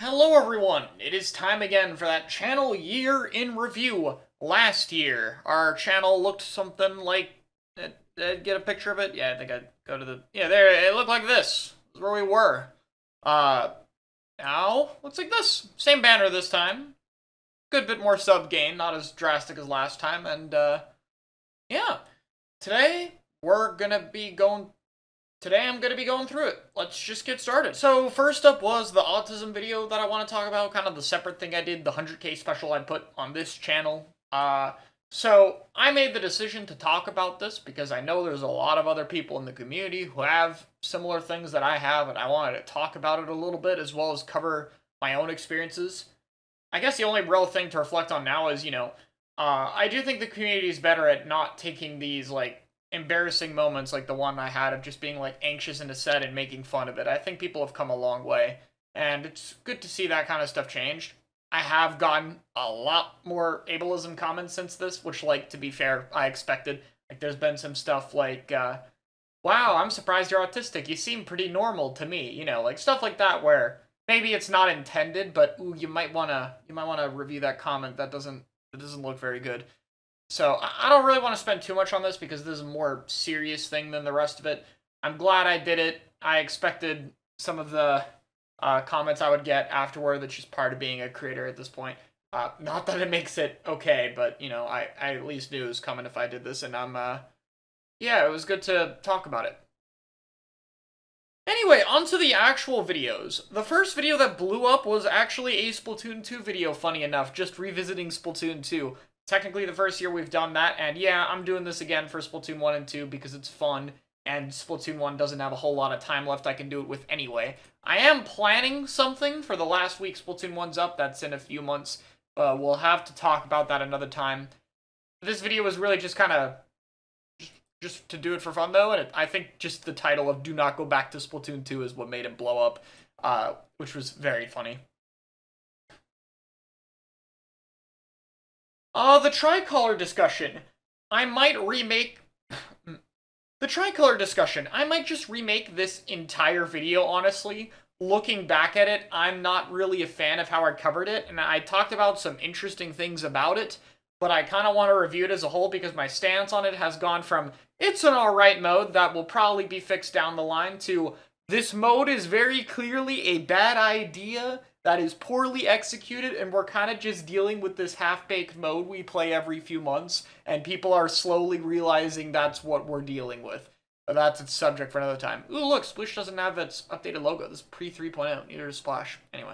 Hello everyone! It is time again for that channel year in review. Last year, our channel looked something like... Did I get a picture of it? Yeah, I think I'd go to the... Yeah, there, it looked like this. This is where we were. Uh, now, looks like this. Same banner this time. Good bit more sub gain, not as drastic as last time, and, yeah. Today, we're gonna be going... Today I'm going to be going through it. Let's just get started. So first up was the autism video that I want to talk about, kind of the separate thing I did, the 100k special I put on this channel. So I made the decision to talk about this because I know there's a lot of other people in the community who have similar things that I have, and I wanted to talk about it a little bit as well as cover my own experiences. I guess the only real thing to reflect on now is, I do think the community is better at not taking these, like, embarrassing moments like the one I had of just being like anxious in a set and making fun of it. I think people have come a long way, and it's good to see that kind of stuff changed. I have gotten a lot more ableism comments since this, which, like, to be fair, I expected. Like, there's been some stuff like, wow, I'm surprised you're autistic. You seem pretty normal to me. Like stuff like that where maybe it's not intended, but ooh, you might wanna review that comment. That doesn't look very good. So I don't really want to spend too much on this because this is a more serious thing than the rest of it. I'm glad I did it. I expected some of the comments I would get afterward. That's just part of being a creator at this point. Not that it makes it okay, but, I at least knew it was coming if I did this, and yeah, it was good to talk about it. Anyway, onto the actual videos. The first video that blew up was actually a Splatoon 2 video, funny enough, just revisiting Splatoon 2. Technically the first year we've done that, and yeah, I'm doing this again for Splatoon 1 and 2 because it's fun, and Splatoon 1 doesn't have a whole lot of time left I can do it with anyway. I am planning something for the last week Splatoon 1's up, that's in a few months. We'll have to talk about that another time. This video was really just kind of just to do it for fun, though, and I think just the title of Do Not Go Back to Splatoon 2 is what made it blow up, which was very funny. The tricolor discussion. I might remake... The tricolor discussion. I might just remake this entire video, honestly. Looking back at it, I'm not really a fan of how I covered it, and I talked about some interesting things about it, but I kind of want to review it as a whole because my stance on it has gone from, it's an alright mode that will probably be fixed down the line, to, this mode is very clearly a bad idea that is poorly executed, and we're kind of just dealing with this half-baked mode we play every few months, and people are slowly realizing that's what we're dealing with. But that's its subject for another time. Ooh, look, Splish doesn't have its updated logo. This is pre-3.0. Neither does Splash. Anyway.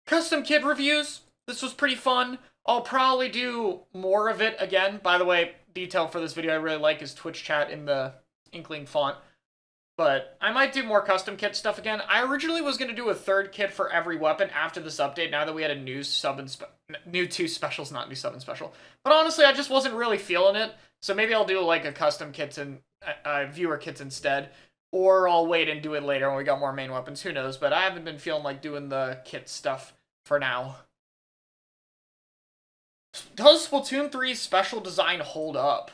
Custom kit reviews. This was pretty fun. I'll probably do more of it again. By the way, detail for this video I really like is Twitch chat in the Inkling font. But I might do more custom kit stuff again. I originally was going to do a third kit for every weapon after this update, now that we had a new sub and new 2 specials, not new sub and special. But honestly, I just wasn't really feeling it. So maybe I'll do like a custom kits and viewer kits instead. Or I'll wait and do it later when we got more main weapons. Who knows? But I haven't been feeling like doing the kit stuff for now. Does Splatoon 3's special design hold up?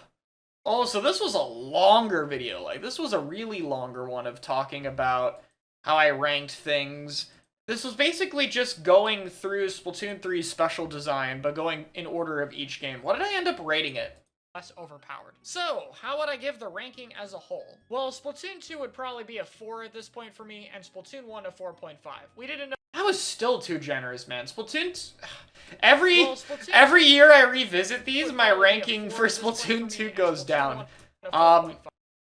Oh, so this was a longer video. Like, this was a really longer one of talking about how I ranked things. This was basically just going through Splatoon 3's special design, but going in order of each game. What did I end up rating it? Less overpowered. So, how would I give the ranking as a whole? Well, Splatoon 2 would probably be a 4 at this point for me, and Splatoon 1 a 4.5. We didn't know. That was still too generous, man. Splatoon... Every year I revisit these, my ranking for Splatoon 2 goes down.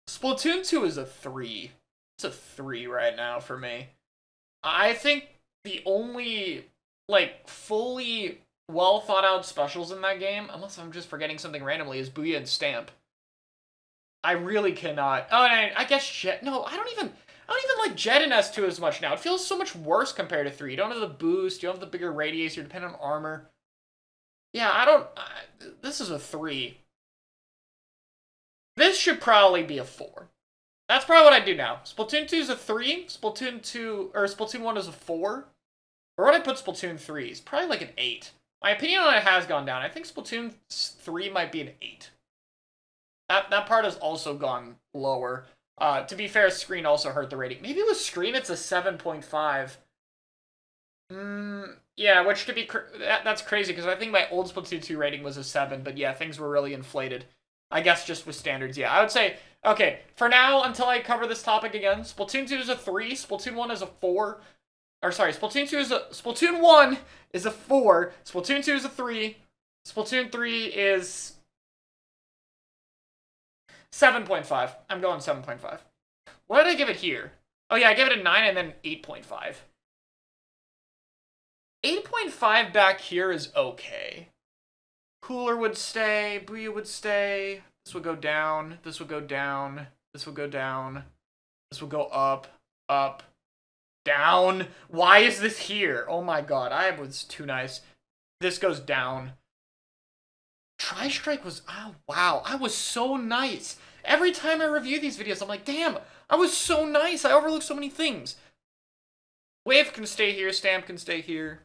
Splatoon 2 is a 3. It's a 3 right now for me. I think the only, like, fully well thought out specials in that game, unless I'm just forgetting something randomly, is Booyah and Stamp. I really cannot. Oh, and I guess Jet. No, I don't even like Jet in S2 as much now. It feels so much worse compared to 3. You don't have the boost, you don't have the bigger radius, you're dependent on armor. Yeah, this is a 3. This should probably be a 4. That's probably what I do now. Splatoon 2 is a 3, Splatoon 1 is a 4. Where would I put Splatoon 3? It's probably like an 8. My opinion on it has gone down. I think Splatoon 3 might be an 8. That part has also gone lower. To be fair, screen also hurt the rating. Maybe with screen it's a 7.5. Yeah, which to be that's crazy because I think my old Splatoon 2 rating was a 7, but yeah, things were really inflated. I guess just with standards. Yeah, I would say okay, for now until I cover this topic again, Splatoon 2 is a 3, Splatoon 1 is a 4. Or sorry, Splatoon 1 is a 4, Splatoon 2 is a 3, Splatoon 3 is 7.5. I'm going 7.5. What did I give it here? Oh yeah, I gave it a 9 and then 8.5. 8.5 back here is okay. Cooler would stay, Booyah would stay, this would go down, this would go down, this would go down, this would go up, up, down. Why is this here? Oh my god, I was too nice. This goes down. Tri-Strike was, oh wow, I was so nice. Every time I review these videos, I'm like, damn, I was so nice. I overlooked so many things. Wave can stay here, Stamp can stay here.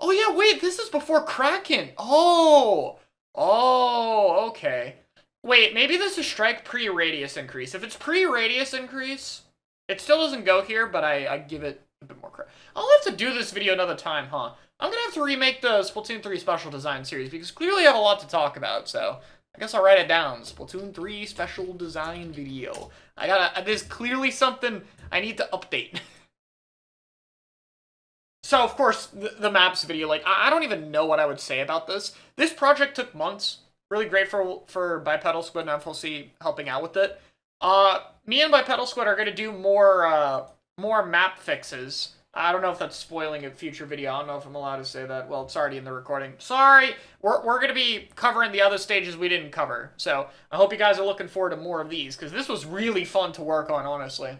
Oh yeah, wait, this is before Kraken. Oh, okay. Wait, maybe this is strike pre-radius increase. If it's pre-radius increase, it still doesn't go here, but I give it a bit more credit. I'll have to do this video another time, huh? I'm gonna have to remake the Splatoon 3 special design series because clearly I have a lot to talk about, so I guess I'll write it down. Splatoon 3 special design video. There's clearly something I need to update. So, of course, the maps video, like, I don't even know what I would say about this. This project took months. Really grateful for Bipedal Squid and FLC helping out with it. Me and Bipedal Squid are going to do more map fixes. I don't know if that's spoiling a future video. I don't know if I'm allowed to say that. Well, it's already in the recording. Sorry! We're going to be covering the other stages we didn't cover. So, I hope you guys are looking forward to more of these, because this was really fun to work on, honestly.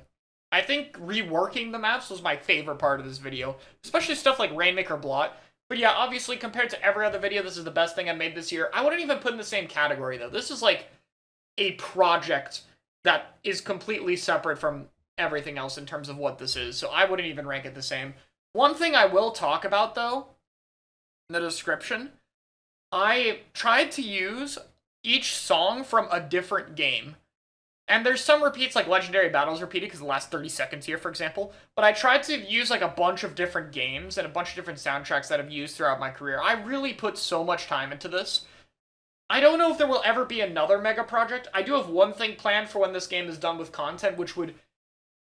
I think reworking the maps was my favorite part of this video, especially stuff like Rainmaker Blot. But yeah, obviously, compared to every other video, this is the best thing I made this year. I wouldn't even put in the same category, though. This is like a project that is completely separate from everything else in terms of what this is, so I wouldn't even rank it the same. One thing I will talk about, though, in the description, I tried to use each song from a different game. And there's some repeats, like Legendary Battles repeated because the last 30 seconds here, for example. But I tried to use like a bunch of different games and a bunch of different soundtracks that I've used throughout my career. I really put so much time into this. I don't know if there will ever be another mega project. I do have one thing planned for when this game is done with content, which would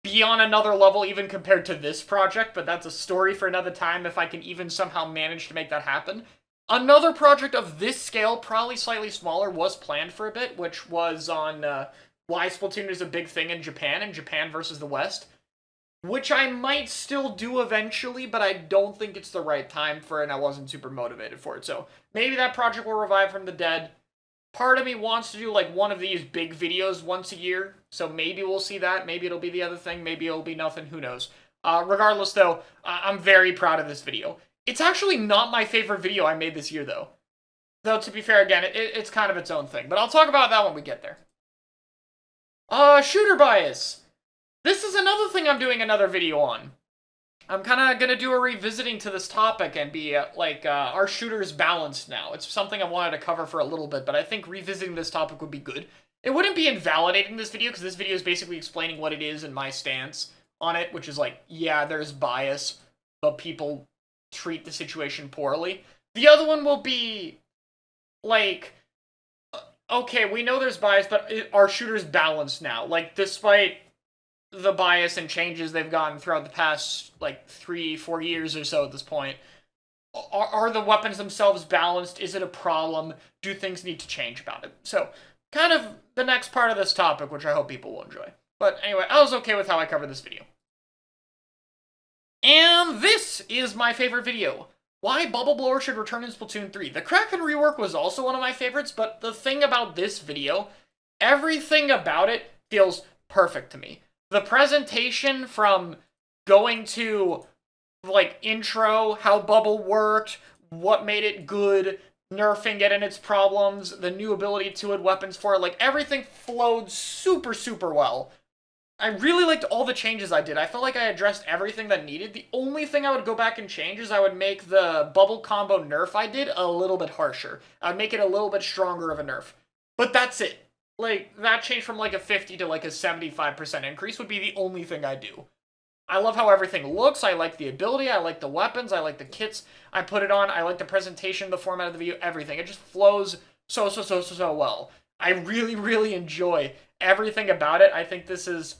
be on another level even compared to this project, but that's a story for another time if I can even somehow manage to make that happen. Another project of this scale, probably slightly smaller, was planned for a bit, which was on why Splatoon is a big thing in Japan, and Japan versus the West, which I might still do eventually, but I don't think it's the right time for it, and I wasn't super motivated for it. So maybe that project will revive from the dead. Part of me wants to do like one of these big videos once a year, so maybe we'll see that. Maybe it'll be the other thing. Maybe it'll be nothing. Who knows? Regardless, though, I'm very proud of this video. It's actually not my favorite video I made this year, though. Though, to be fair, again, it's kind of its own thing. But I'll talk about that when we get there. Shooter bias. This is another thing I'm doing another video on. I'm kind of going to do a revisiting to this topic and be like, are shooters balanced now? It's something I wanted to cover for a little bit, but I think revisiting this topic would be good. It wouldn't be invalidating this video, because this video is basically explaining what it is and my stance on it, which is like, yeah, there's bias, but people treat the situation poorly. The other one will be, like, okay, we know there's bias, but are shooters balanced now? Like, despite the bias and changes they've gotten throughout the past, like, 3-4 years or so at this point, are the weapons themselves balanced? Is it a problem? Do things need to change about it? So, kind of the next part of this topic, which I hope people will enjoy. But anyway, I was okay with how I covered this video. And this is my favorite video. Why Bubble Blower should return in Splatoon 3. The Kraken rework was also one of my favorites, but the thing about this video, everything about it feels perfect to me. The presentation, from going to, like, intro, how Bubble worked, what made it good, nerfing it and its problems, the new ability to add weapons for it, like, everything flowed super, super well. I really liked all the changes I did. I felt like I addressed everything that needed. The only thing I would go back and change is I would make the bubble combo nerf I did a little bit harsher. I would make it a little bit stronger of a nerf. But that's it. Like, that change from like a 50 to like a 75% increase would be the only thing I do. I love how everything looks. I like the ability. I like the weapons. I like the kits I put it on. I like the presentation, the format of the video, everything. It just flows so well. I really, really enjoy everything about it. I think this is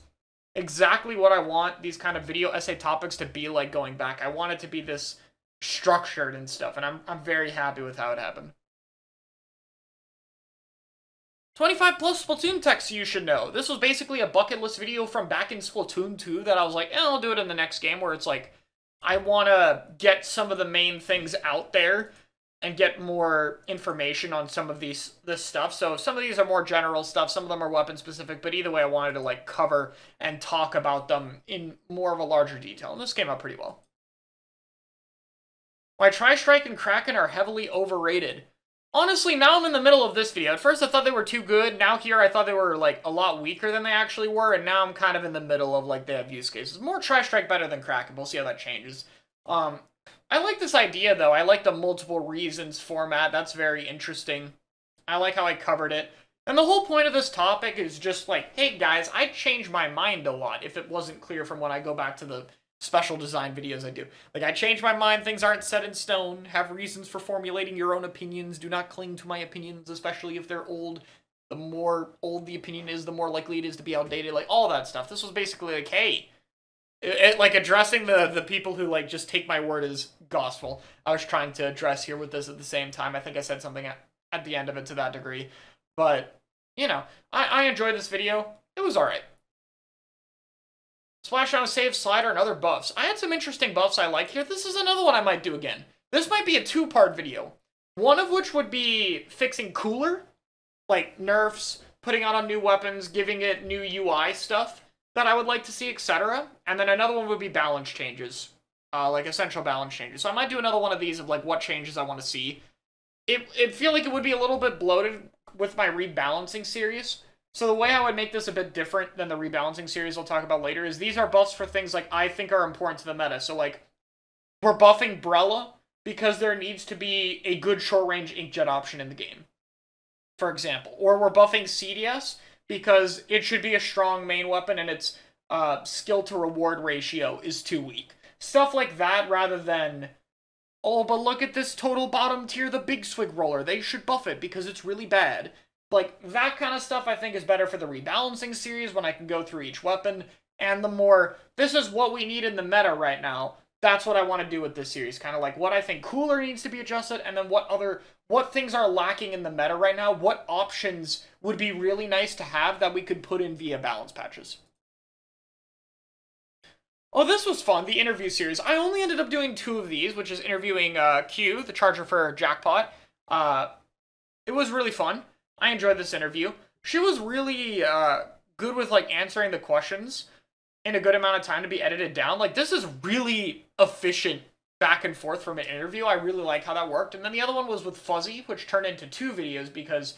exactly what I want these kind of video essay topics to be like going back. I want it to be this structured and stuff, and I'm very happy with how it happened. 25 plus Splatoon text you should know. This was basically a bucket list video from back in Splatoon 2 that I was like, I'll do it in the next game, where it's like, I want to get some of the main things out there and get more information on some of this stuff. So some of these are more general stuff, some of them are weapon specific, but either way I wanted to like cover and talk about them in more of a larger detail. And this came out pretty well. Why Tri-Strike and Kraken are heavily overrated. Honestly, now I'm in the middle of this video. At first I thought they were too good. Now here I thought they were like a lot weaker than they actually were. And now I'm kind of in the middle of like they have use cases. More Tri-Strike better than Kraken. We'll see how that changes. I like this idea though. I like the multiple reasons format. That's very interesting. I like how I covered it. And the whole point of this topic is just like, hey guys, I change my mind a lot if it wasn't clear from when I go back to the special design videos I do. Like, I change my mind, things aren't set in stone, have reasons for formulating your own opinions, do not cling to my opinions, especially if they're old. The more old the opinion is, the more likely it is to be outdated, like, all that stuff. This was basically like, hey, like, addressing the people who, like, just take my word as gospel. I was trying to address here with this at the same time. I think I said something at the end of it to that degree. But, you know, I enjoyed this video. It was alright. Splash on a save slider and other buffs. I had some interesting buffs I like here. This is another one I might do again. This might be a two-part video. One of which would be fixing Cooler, like nerfs, putting on new weapons, giving it new UI stuff that I would like to see, etc. And then another one would be balance changes, like essential balance changes. So I might do another one of these of like what changes I want to see. It feel like it would be a little bit bloated with my rebalancing series. So the way I would make this a bit different than the rebalancing series I'll talk about later is these are buffs for things like I think are important to the meta. So like, we're buffing Brella because there needs to be a good short-range inkjet option in the game, for example. Or we're buffing CDS because it should be a strong main weapon and its skill-to-reward ratio is too weak. Stuff like that rather than, oh, but look at this total bottom tier, the Big Swig Roller. They should buff it because it's really bad. Like, that kind of stuff I think is better for the rebalancing series when I can go through each weapon. And the more, this is what we need in the meta right now, that's what I want to do with this series. Kind of like what I think Cooler needs to be adjusted, and then what things are lacking in the meta right now, what options would be really nice to have that we could put in via balance patches. Oh, this was fun, the interview series. I only ended up doing 2 of these, which is interviewing Q, the charger for Jackpot. It was really fun. I enjoyed this interview. She was really good with like answering the questions in a good amount of time to be edited down. Like, this is really efficient back and forth from an interview. I really like how that worked. And then the other one was with Fuzzy, which turned into 2 videos because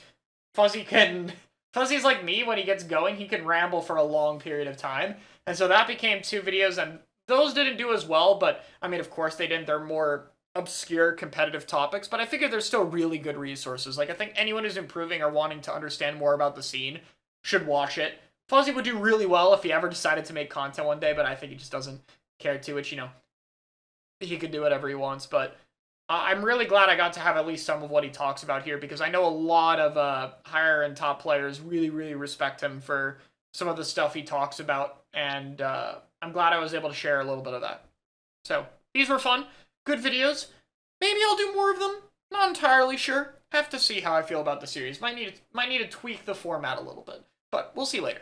Fuzzy's like me. When he gets going, he can ramble for a long period of time. And so that became 2 videos, and those didn't do as well, but I mean, of course they didn't. They're more obscure competitive topics, but I figure they're still really good resources. Like, I think anyone who's improving or wanting to understand more about the scene should watch it. Fuzzy would do really well if he ever decided to make content one day, but I think he just doesn't care to, which, you know, he can do whatever he wants. But I'm really glad I got to have at least some of what he talks about here, because I know a lot of higher and top players really, really respect him for some of the stuff he talks about, and I'm glad I was able to share a little bit of that. So, these were fun. Good videos. Maybe I'll do more of them. Not entirely sure. Have to see how I feel about the series. Might need to tweak the format a little bit. But we'll see later.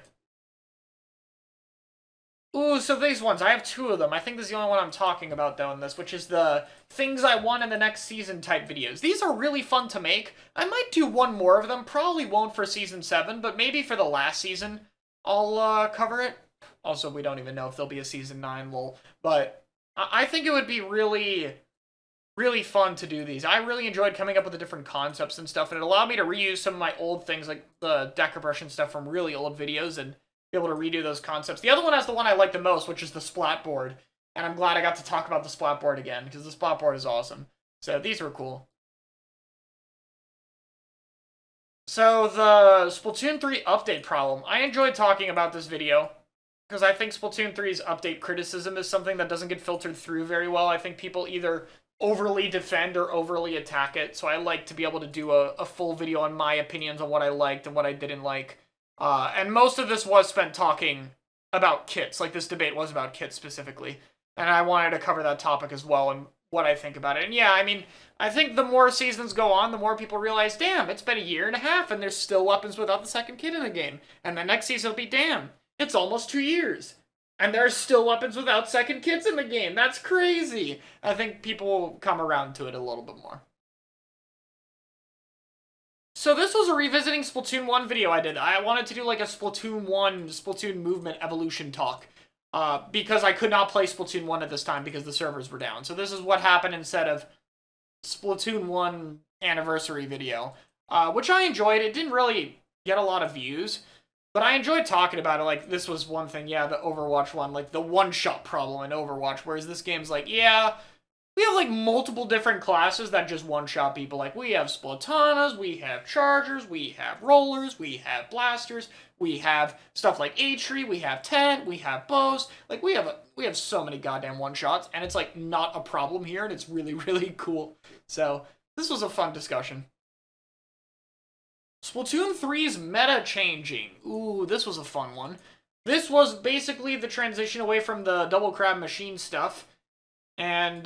Ooh, so these ones. I have 2 of them. I think this is the only one I'm talking about, though, in this, which is the things I want in the next season type videos. These are really fun to make. I might do one more of them. Probably won't for Season 7, but maybe for the last season I'll cover it. Also, we don't even know if there'll be a Season 9, lol. But I think it would be really, really fun to do these. I really enjoyed coming up with the different concepts and stuff, and it allowed me to reuse some of my old things, like the deck oppression stuff from really old videos, and be able to redo those concepts. The other one has the one I like the most, which is the splat board, and I'm glad I got to talk about the splat board again, because the splat board is awesome. So these were cool. So the Splatoon 3 update problem. I enjoyed talking about this video because I think Splatoon 3's update criticism is something that doesn't get filtered through very well. I think people either overly defend or overly attack it, so I like to be able to do a full video on my opinions on what I liked and what I didn't like. And most of this was spent talking about kits, like this debate was about kits specifically. And I wanted to cover that topic as well and what I think about it. And yeah, I mean, I think the more seasons go on, the more people realize, damn, it's been a year and a half and there's still weapons without the second kit in the game. And the next season will be, damn, it's almost 2 years. And there's still weapons without second kits in the game. That's crazy. I think people will come around to it a little bit more. So this was a revisiting Splatoon 1 video I did. I wanted to do like a Splatoon 1, Splatoon movement evolution talk. Because I could not play Splatoon 1 at this time because the servers were down. So this is what happened instead of Splatoon 1 anniversary video. Which I enjoyed. It didn't really get a lot of views. But I enjoyed talking about it. Like, this was one thing, yeah, the Overwatch one. Like, the one-shot problem in Overwatch. Whereas this game's like, yeah, we have, like, multiple different classes that just one-shot people. Like, we have Splatanas, we have Chargers, we have Rollers, we have Blasters, we have stuff like H-Tree, we have Tent, we have Bows. Like, we have so many goddamn one-shots, and it's, like, not a problem here, and it's really, really cool. So, this was a fun discussion. Splatoon 3's meta changing. Ooh, this was a fun one. This was basically the transition away from the double crab machine stuff. And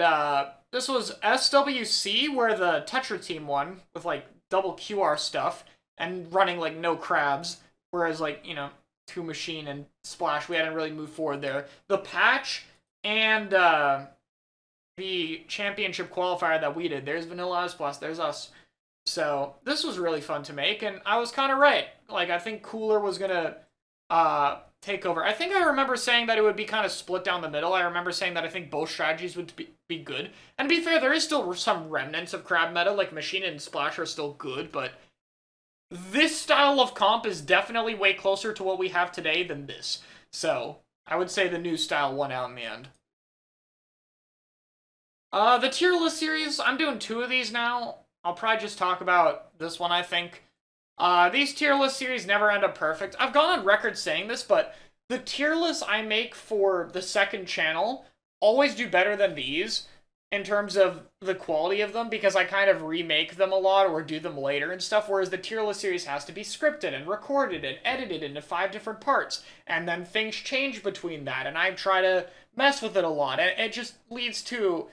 this was SWC, where the Tetra team won, with like double QR stuff, and running like no crabs. Whereas like, you know, 2 machine and Splash, we hadn't really moved forward there. The patch and the championship qualifier that we did, there's Vanilla Ice Blast, there's us. So, this was really fun to make, and I was kind of right. Like, I think Cooler was gonna take over. I think I remember saying that it would be kind of split down the middle. I remember saying that I think both strategies would be good. And to be fair, there is still some remnants of crab meta, like Machine and Splash are still good, but this style of comp is definitely way closer to what we have today than this. So, I would say the new style won out in the end. The tier list series, I'm doing 2 of these now. I'll probably just talk about this one, I think. These tier list series never end up perfect. I've gone on record saying this, but the tier lists I make for the second channel always do better than these in terms of the quality of them, because I kind of remake them a lot or do them later and stuff, whereas the tier list series has to be scripted and recorded and edited into 5 different parts, and then things change between that, and I try to mess with it a lot, and it just leads to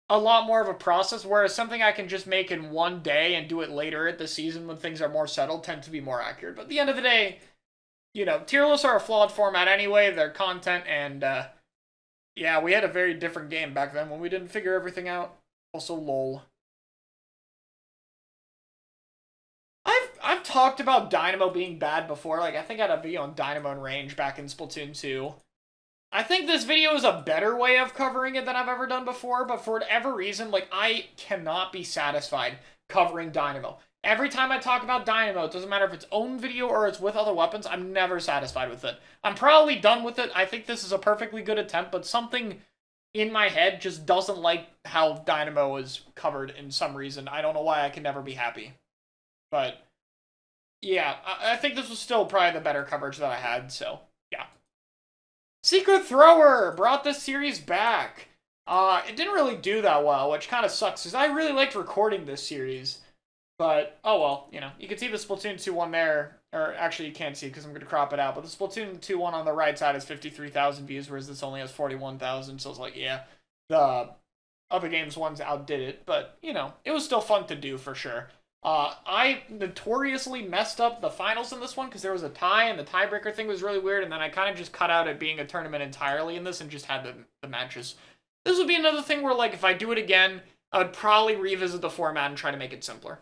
a lot more of a process, whereas something I can just make in one day and do it later at the season when things are more settled tend to be more accurate. But at the end of the day, you know, tier lists are a flawed format anyway, they're content, and yeah, we had a very different game back then when we didn't figure everything out. Also, lol. I've talked about Dynamo being bad before. Like, I think I had a video on Dynamo and Range back in Splatoon 2. I think this video is a better way of covering it than I've ever done before, but for whatever reason, like, I cannot be satisfied covering Dynamo. Every time I talk about Dynamo, it doesn't matter if it's own video or it's with other weapons, I'm never satisfied with it. I'm probably done with it. I think this is a perfectly good attempt, but something in my head just doesn't like how Dynamo is covered in some reason. I don't know why I can never be happy. But, yeah, I think this was still probably the better coverage that I had, so, yeah. Secret Thrower brought this series back. It didn't really do that well, which kind of sucks, because I really liked recording this series. But, oh well, you know, you can see the Splatoon 2 one there, or actually you can't see because I'm going to crop it out, but the Splatoon 2 one on the right side has 53,000 views, whereas this only has 41,000, so it's like, yeah, the other games ones outdid it, but, you know, it was still fun to do for sure. I notoriously messed up the finals in this one because there was a tie, and the tiebreaker thing was really weird, and then I kind of just cut out it being a tournament entirely in this and just had the matches. This would be another thing where, like, if I do it again, I would probably revisit the format and try to make it simpler.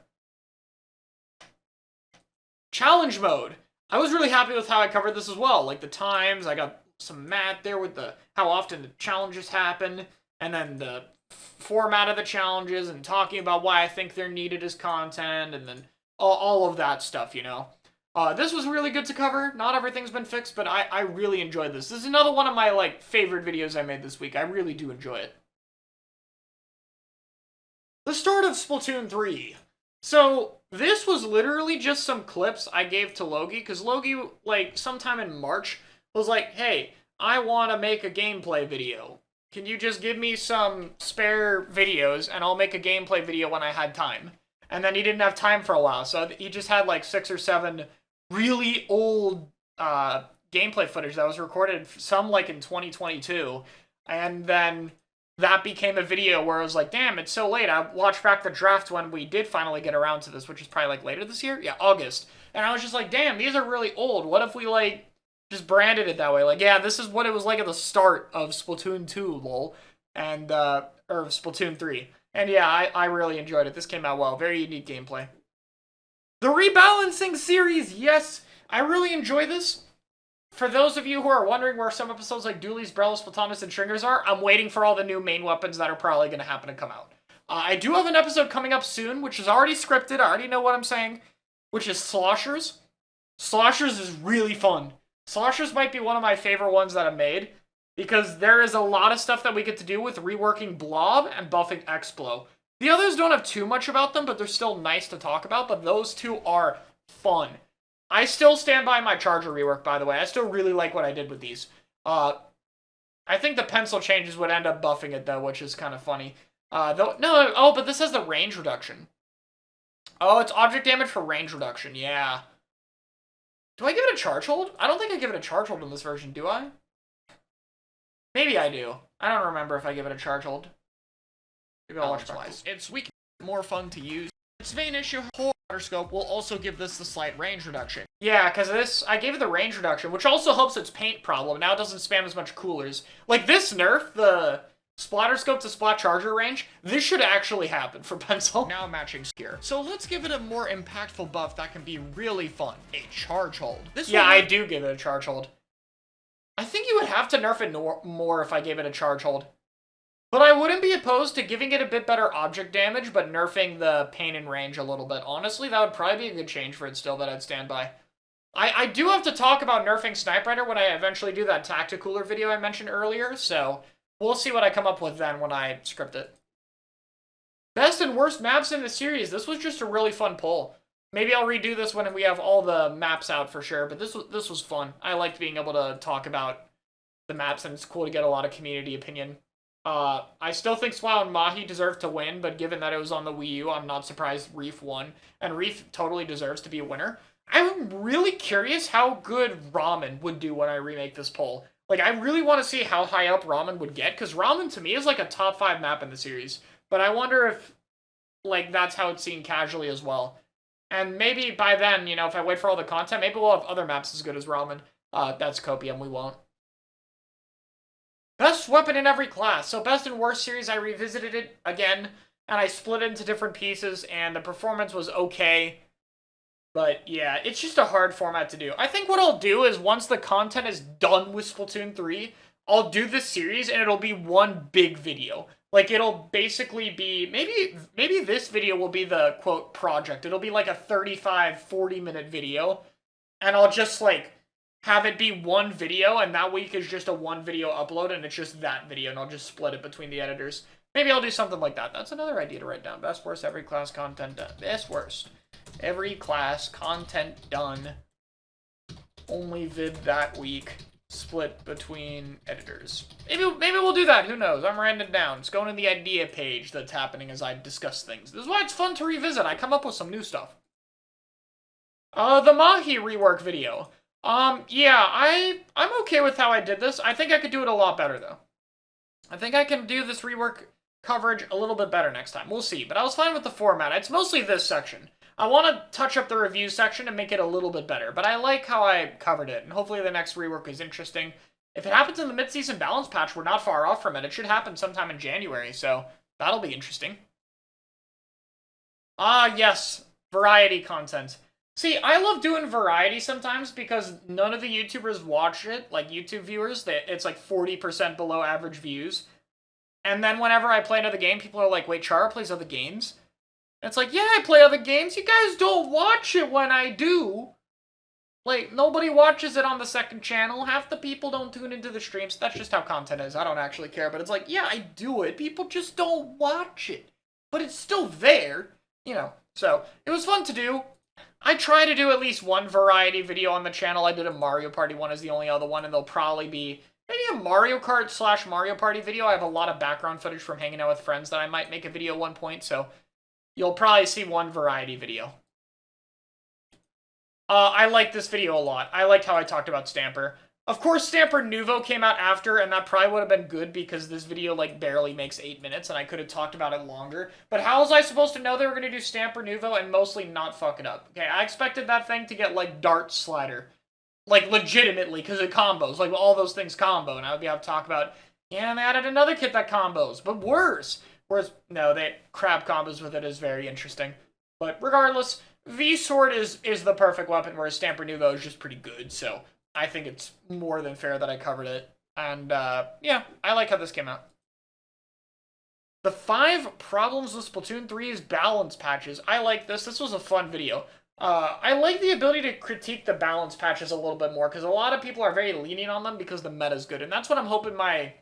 Challenge mode. I was really happy with how I covered this as well. Like, the times, I got some math there with the how often the challenges happen, and then the format of the challenges and talking about why I think they're needed as content, and then all of that stuff, you know. This was really good to cover. Not everything's been fixed, but I really enjoyed this. This is another one of my, like, favorite videos I made this week. I really do enjoy it. The start of Splatoon 3. So, This was literally just some clips I gave to Logie, because Logie, like, sometime in March, was like, hey, I want to make a gameplay video. Can you just give me some spare videos, and I'll make a gameplay video when I had time? And then he didn't have time for a while, so he just had, like, 6 or 7 really old gameplay footage that was recorded, some, like, in 2022. And then that became a video where I was like, damn, it's so late. I watched back the draft when we did finally get around to this, which is probably like later this year? Yeah, August. And I was just like, damn, these are really old. What if we like just branded it that way? Like, yeah, this is what it was like at the start of Splatoon 2, lol. And, or Splatoon 3. And yeah, I really enjoyed it. This came out well. Very unique gameplay. The rebalancing series, yes. I really enjoy this. For those of you who are wondering where some episodes like Dooley's, Brelis, Platonus, and Stringers are, I'm waiting for all the new main weapons that are probably going to happen to come out. I do have an episode coming up soon, which is already scripted. I already know what I'm saying, which is Sloshers. Sloshers is really fun. Sloshers might be one of my favorite ones that I've made, because there is a lot of stuff that we get to do with reworking Blob and buffing Explo. The others don't have too much about them, but they're still nice to talk about, but those two are fun. I still stand by my Charger rework, by the way. I still really like what I did with these. I think the pencil changes would end up buffing it, though, which is kind of funny. But this has the range reduction. Oh, it's object damage for range reduction, yeah. Do I give it a charge hold? I don't think I give it a charge hold in this version, do I? Maybe I do. I don't remember if I give it a charge hold. Maybe I'll watch twice. It's more fun to use. Its main issue, water scope, will also give this the slight range reduction. Yeah, because I gave it the range reduction, which also helps its paint problem. Now it doesn't spam as much coolers. Like this nerf, the splatter scope to splat charger range, this should actually happen for pencil. Now matching gear. So let's give it a more impactful buff that can be really fun. A charge hold. I do give it a charge hold. I think you would have to nerf it more if I gave it a charge hold. But I wouldn't be opposed to giving it a bit better object damage, but nerfing the pain and range a little bit. Honestly, that would probably be a good change for it still that I'd stand by. I do have to talk about nerfing Snipe Rider when I eventually do that Tacticooler video I mentioned earlier, so we'll see what I come up with then when I script it. Best and worst maps in the series. This was just a really fun poll. Maybe I'll redo this when we have all the maps out for sure, but this was fun. I liked being able to talk about the maps, and it's cool to get a lot of community opinion. I still think Swao and Mahi deserve to win, but given that it was on the Wii U, I'm not surprised Reef won. And Reef totally deserves to be a winner. I'm really curious how good Ramen would do when I remake this poll. Like, I really want to see how high up Ramen would get, because Ramen to me is like a top 5 map in the series. But I wonder if, like, that's how it's seen casually as well. And maybe by then, you know, if I wait for all the content, maybe we'll have other maps as good as Ramen. That's copium, we won't. Best weapon in every class. So best and worst series, I revisited it again, and I split it into different pieces, and the performance was okay. But yeah, it's just a hard format to do. I think what I'll do is once the content is done with Splatoon 3, I'll do this series, and it'll be one big video. Like, it'll basically be, maybe this video will be the, quote, project. It'll be like a 35, 40-minute video, and I'll just, like, have it be one video, and that week is just a one video upload, and it's just that video, and I'll just split it between the editors. Maybe I'll do something like that. That's another idea to write down. Best, worst, every class content done. Best, worst, every class content done. Only vid that week. Split between editors. Maybe we'll do that. Who knows? I'm writing it down. It's going in the idea page that's happening as I discuss things. This is why it's fun to revisit. I come up with some new stuff. The Mahi rework video. Yeah, I'm okay with how I did this. I think I could do it a lot better, though. I think I can do this rework coverage a little bit better next time. We'll see, but I was fine with the format. It's mostly this section. I want to touch up the review section and make it a little bit better, but I like how I covered it, and hopefully the next rework is interesting. If it happens in the mid-season balance patch, we're not far off from it. It should happen sometime in January, so that'll be interesting. Yes, variety content. See, I love doing variety sometimes because none of the YouTubers watch it, like YouTube viewers. It's like 40% below average views. And then whenever I play another game, people are like, wait, Chara plays other games? And it's like, yeah, I play other games. You guys don't watch it when I do. Like, nobody watches it on the second channel. Half the people don't tune into the streams. That's just how content is. I don't actually care. But it's like, yeah, I do it. People just don't watch it. But it's still there. You know, So, it was fun to do. I try to do at least one variety video on the channel. I did a Mario Party one as the only other one, and there'll probably be maybe a Mario Kart / Mario Party video. I have a lot of background footage from hanging out with friends that I might make a video at one point, so you'll probably see one variety video. I like this video a lot. I liked how I talked about Stamper. Of course, Stamper Nouveau came out after, and that probably would have been good because this video, like, barely makes 8 minutes, and I could have talked about it longer. But how was I supposed to know they were going to do Stamper Nouveau and mostly not fuck it up? Okay, I expected that thing to get, like, Dart Slider. Like, legitimately, because it combos. Like, all those things combo, and I would be able to talk about, yeah, they added another kit that combos, but worse. Whereas, no, they crab combos with it is very interesting. But regardless, V-Sword is the perfect weapon, whereas Stamper Nouveau is just pretty good, so I think it's more than fair that I covered it. And, yeah, I like how this came out. The 5 problems with Splatoon 3's balance patches. I like this. This was a fun video. I like the ability to critique the balance patches a little bit more, because a lot of people are very lenient on them because the meta's good, and that's what I'm hoping my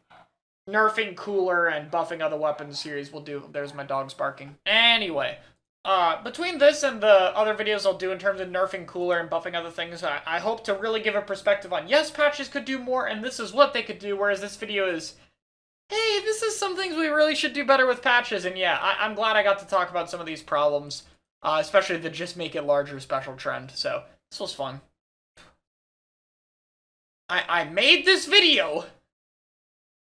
nerfing Cooler and buffing other weapons series will do. There's my dogs barking. Anyway, between this and the other videos I'll do in terms of nerfing Cooler and buffing other things, I hope to really give a perspective on, yes, patches could do more, and this is what they could do, whereas this video is, hey, this is some things we really should do better with patches, and yeah, I'm glad I got to talk about some of these problems, especially the just make it larger special trend, so this was fun. I made this video,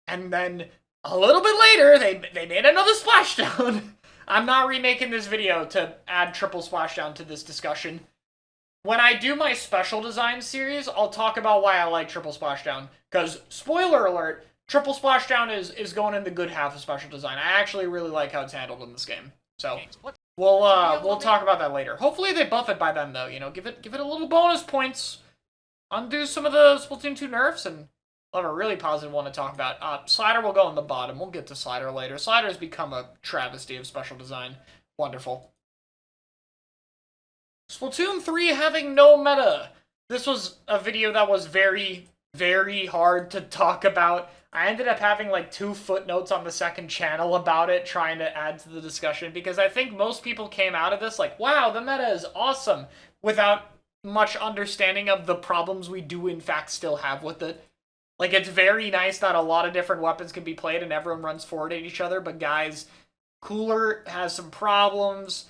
and then a little bit later, they made another splashdown. I'm not remaking this video to add triple splashdown to this discussion. When I do my special design series, I'll talk about why I like triple splashdown. Because, spoiler alert, triple splashdown is going in the good half of special design. I actually really like how it's handled in this game. So, we'll talk about that later. Hopefully they buff it by then, though. You know, give it a little bonus points. Undo some of the Splatoon 2 nerfs, and I'll have a really positive one to talk about. Slider will go on the bottom. We'll get to Slider later. Slider has become a travesty of special design. Wonderful. Splatoon 3 having no meta. This was a video that was very, very hard to talk about. I ended up having like 2 footnotes on the second channel about it, trying to add to the discussion, because I think most people came out of this like, wow, the meta is awesome, without much understanding of the problems we do in fact still have with it. Like, it's very nice that a lot of different weapons can be played and everyone runs forward at each other, but guys, Cooler has some problems.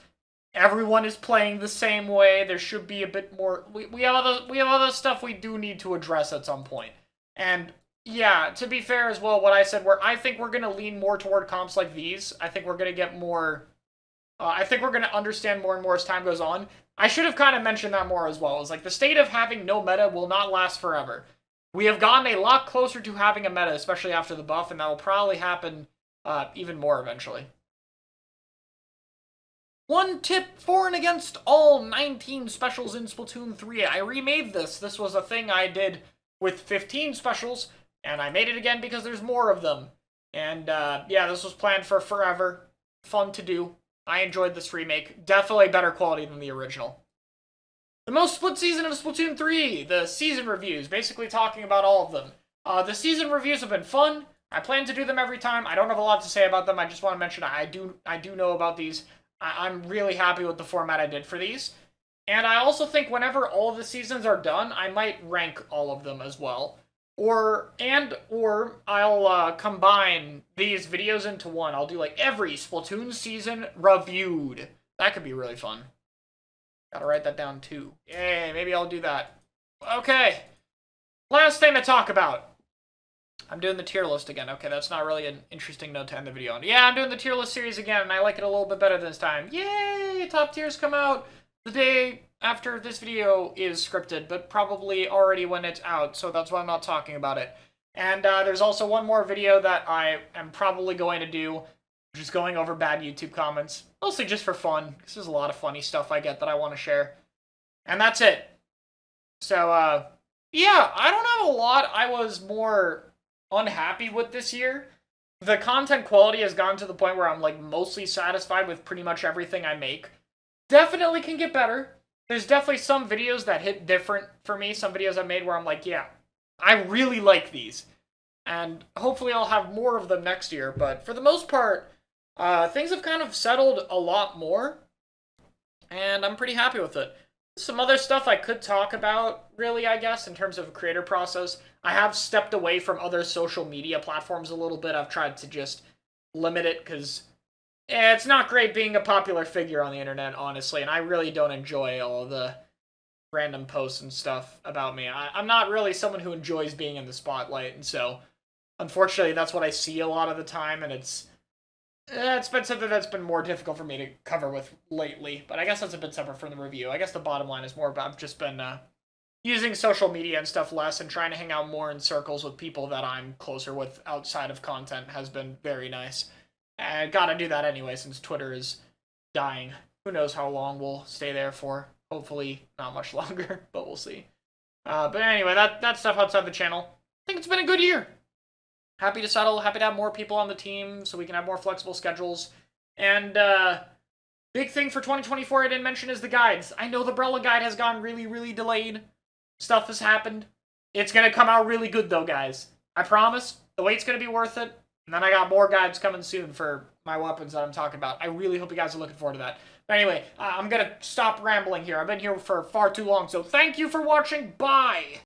Everyone is playing the same way. There should be a bit more. We have other stuff we do need to address at some point. And yeah, to be fair as well, what I said, where I think we're going to lean more toward comps like these. I think we're going to get more. I think we're going to understand more and more as time goes on. I should have kind of mentioned that more as well. It's like the state of having no meta will not last forever. We have gotten a lot closer to having a meta, especially after the buff, and that will probably happen even more eventually. One tip for and against all 19 specials in Splatoon 3. I remade this. This was a thing I did with 15 specials, and I made it again because there's more of them. And yeah, this was planned for forever. Fun to do. I enjoyed this remake. Definitely better quality than the original. The most split season of Splatoon 3, the season reviews, basically talking about all of them. The season reviews have been fun. I plan to do them every time. I don't have a lot to say about them. I just want to mention I do know about these. I'm really happy with the format I did for these. And I also think whenever all of the seasons are done, I might rank all of them as well. Or I'll combine these videos into one. I'll do like every Splatoon season reviewed. That could be really fun. Gotta write that down too. Yay, maybe I'll do that. Okay. Last thing to talk about. I'm doing the tier list again. Okay, that's not really an interesting note to end the video on. Yeah, I'm doing the tier list series again, and I like it a little bit better this time. Yay! Top tiers come out the day after this video is scripted, but probably already when it's out, so that's why I'm not talking about it. And there's also one more video that I am probably going to do, just going over bad YouTube comments. Mostly just for fun, because there's a lot of funny stuff I get that I want to share. And that's it. So, yeah, I don't have a lot I was more unhappy with this year. The content quality has gotten to the point where I'm, like, mostly satisfied with pretty much everything I make. Definitely can get better. There's definitely some videos that hit different for me. Some videos I made where I'm like, yeah, I really like these. And hopefully I'll have more of them next year. But for the most part, things have kind of settled a lot more. and I'm pretty happy with it. Some other stuff I could talk about, really, I guess, in terms of creator process. I have stepped away from other social media platforms a little bit. I've tried to just limit it because it's not great being a popular figure on the internet, honestly, and I really don't enjoy all the random posts and stuff about me. I'm not really someone who enjoys being in the spotlight, and so unfortunately that's what I see a lot of the time, and it's been something that's been more difficult for me to cover with lately, but I guess that's a bit separate from the review. I guess the bottom line is more about I've just been using social media and stuff less and trying to hang out more in circles with people that I'm closer with outside of content has been very nice. I gotta do that anyway since Twitter is dying. Who knows how long we'll stay there for. Hopefully not much longer, but we'll see. But anyway, that stuff outside the channel. I think it's been a good year. Happy to settle, happy to have more people on the team so we can have more flexible schedules. And big thing for 2024 I didn't mention is the guides. I know the Brella guide has gone really, really delayed. Stuff has happened. It's going to come out really good though, guys. I promise. The wait's going to be worth it. And then I got more guides coming soon for my weapons that I'm talking about. I really hope you guys are looking forward to that. But anyway, I'm going to stop rambling here. I've been here for far too long, so thank you for watching. Bye!